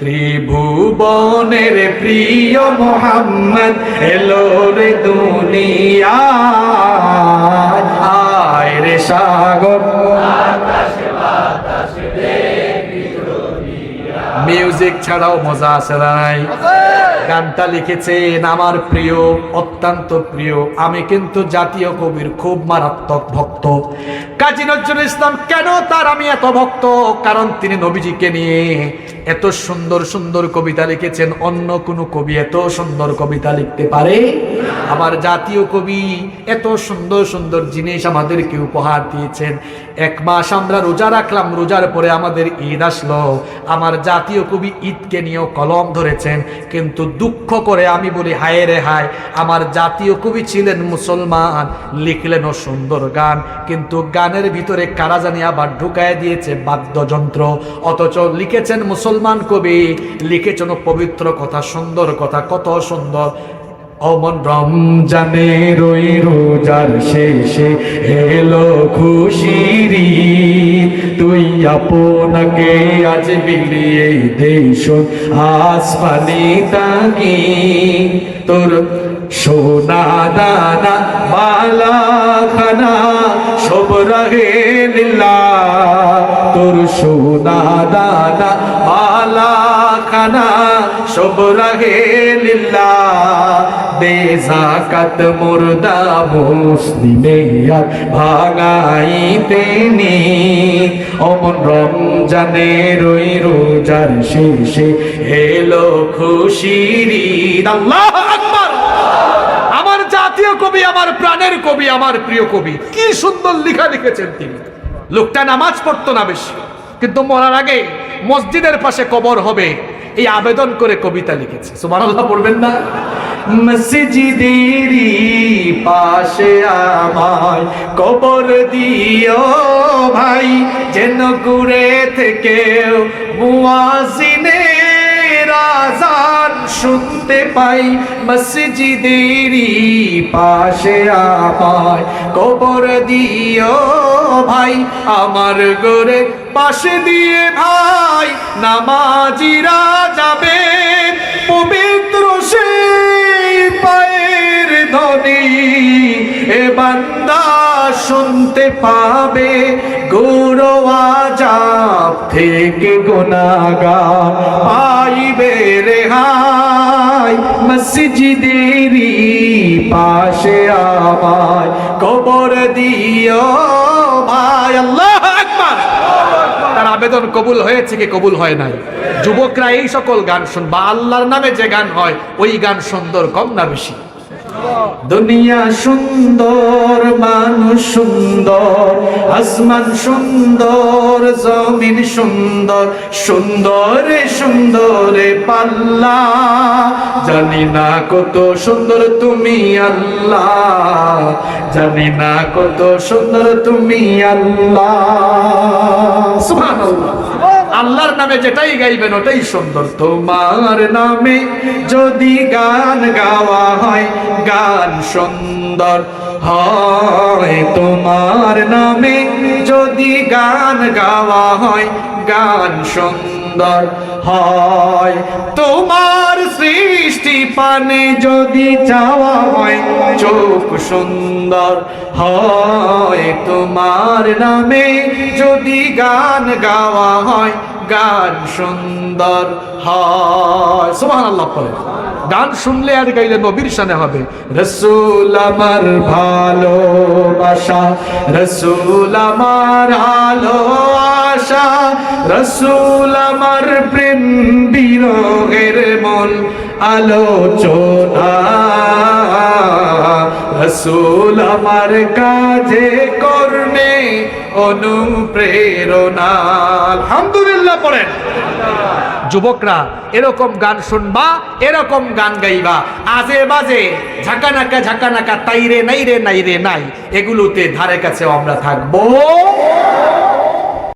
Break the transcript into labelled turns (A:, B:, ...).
A: ত্রিভুবনের প্রিয় মোহাম্মদ এলো রে দুনিয়ায়, আয় রে সাগর মিউজিক ছাড়াও মজা আছে নাই? গানটা লিখেছেন আমার প্রিয়, অত্যন্ত প্রিয়, আমি কিন্তু জাতীয় কবির খুব মারাত্মক ভক্ত কাজী নজরুল ইসলাম। কেন তার আমি এত ভক্ত? কারণ তিনি নবীজিকে নিয়ে এত সুন্দর সুন্দর কবিতা লিখেছেন। অন্য কোনো কবি এত সুন্দর কবিতা লিখতে পারে? আমার জাতীয় কবি এত সুন্দর সুন্দর জিনিস আমাদেরকে উপহার দিয়েছেন। এক মাস আমরা রোজা রাখলাম, রোজার পরে আমাদের ঈদ আসলো। আমার জাতীয় কবি ঈদকে নিয়েও কলম ধরেছেন, কিন্তু দুঃখ করে আমি বলি হায় রে হায়, আমার জাতীয় কবি ছিলেন মুসলমান, লিখলেনও সুন্দর গান, কিন্তু গানের ভিতরে কারা জানি আবার ঢুকায় দিয়েছে বাদ্যযন্ত্র। অথচ লিখেছেন মুসলমান কবি, লিখেছেন পবিত্র কথা, সুন্দর কথা, কত সুন্দর। অমন রমজানের ওই রোজার শেষে এলো খুশির ঈদ, তুই আপনাকে আজ বিলিয়ে দেশ আসমানি তাকি, তোর সোনা দানা বালা খানা সব রহে লিল্লাহ, তোর সোনা দানা বালা খানা সব রহে লিল্লাহ, বেজাকাত মুর্দা মুসলিমে আর ভাঙাইতে নি। অমন রমজানের ওই রোজার শেষে এলো খুশির ঈদ। আল্লাহু আকবার! আমার জাতীয় কবি, আমার প্রাণের কবি, আমার প্রিয় কবি, কি সুন্দর লেখা লিখেছেন তিনি। লোকটা নামাজ পড়তো না বেশি, কিন্তু মরার আগে মসজিদের পাশে কবর হবে এই আবেদন করে কবিতা লিখেছে। সুবহানাল্লাহ পড়বেন না? মসজিদেরই পাশে আমায় কবর দিও ভাই, যেন ঘুরে থেকে মুয়াজ্জিনের আযান শুনতে পাই। মসজিদেরই পাশে আমায় কবর দিও ভাই, আমার ঘরে পাশে দিয়ে ভাই নামাজিরা যাবে, পবিত্র সেই পায়ের ধ্বনি এ বান্দা শুনতে পাবে, গুরু আযাব থেকে গুনাহগার পাইবে রেহাই। মসজিদেরই পাশে আমায় কবর দিও ভাই। আল্লাহু আকবার! তার আবেদন কবুল হয়েছে কি কবুল হয় নাই? যুবকরা এই সকল গান শুনবা, আল্লাহর নামে যে গান হয় ওই গান সুন্দর কম না বেশি? দুনিয়া সুন্দর, মানুষ সুন্দর, আসমান সুন্দর, জমিন সুন্দর, সুন্দরে সুন্দরে পাল্লা, জানি না কত সুন্দর তুমি আল্লাহ, জানি না কত সুন্দর তুমি আল্লাহ। সুবহানাল্লাহ! আল্লাহর নামে যেটাই গাইবেন ওটাই সুন্দর। তোমার নামে যদি গান গাওয়া হয়, গান সুন্দর হয়। তোমার নামে যদি গান গাওয়া হয়, গান সুন্দর হয়। তোমার সৃষ্টি পানে যদি চাওয়া হয়, চোখ সুন্দর হয়। তোমার নামে যদি গান গাওয়া হয়, গান সুন্দর হয়। সুবহানাল্লাহ পড়ে। গান শুনলে আর গাইলে নবীর শানে হবে। রাসূল আমার ভালোবাসা, রাসূল আমার আলো আশা, রাসূল আমার প্রেম বিরহের মন আলোচনা, রাসূল আমার কাজে কর্মে অনুপ্রেরণা। আলহামদুলিল্লাহ পড়েন। যুবকরা এরকম গান শুনবা, এরকম গান গাইবা। আজে বাজে ঝাঁকানাকা ঝাঁকানাকা তাইরে নাই রে নাই রে নাই, এগুলোতে ধারে কাছে আমরা থাকবো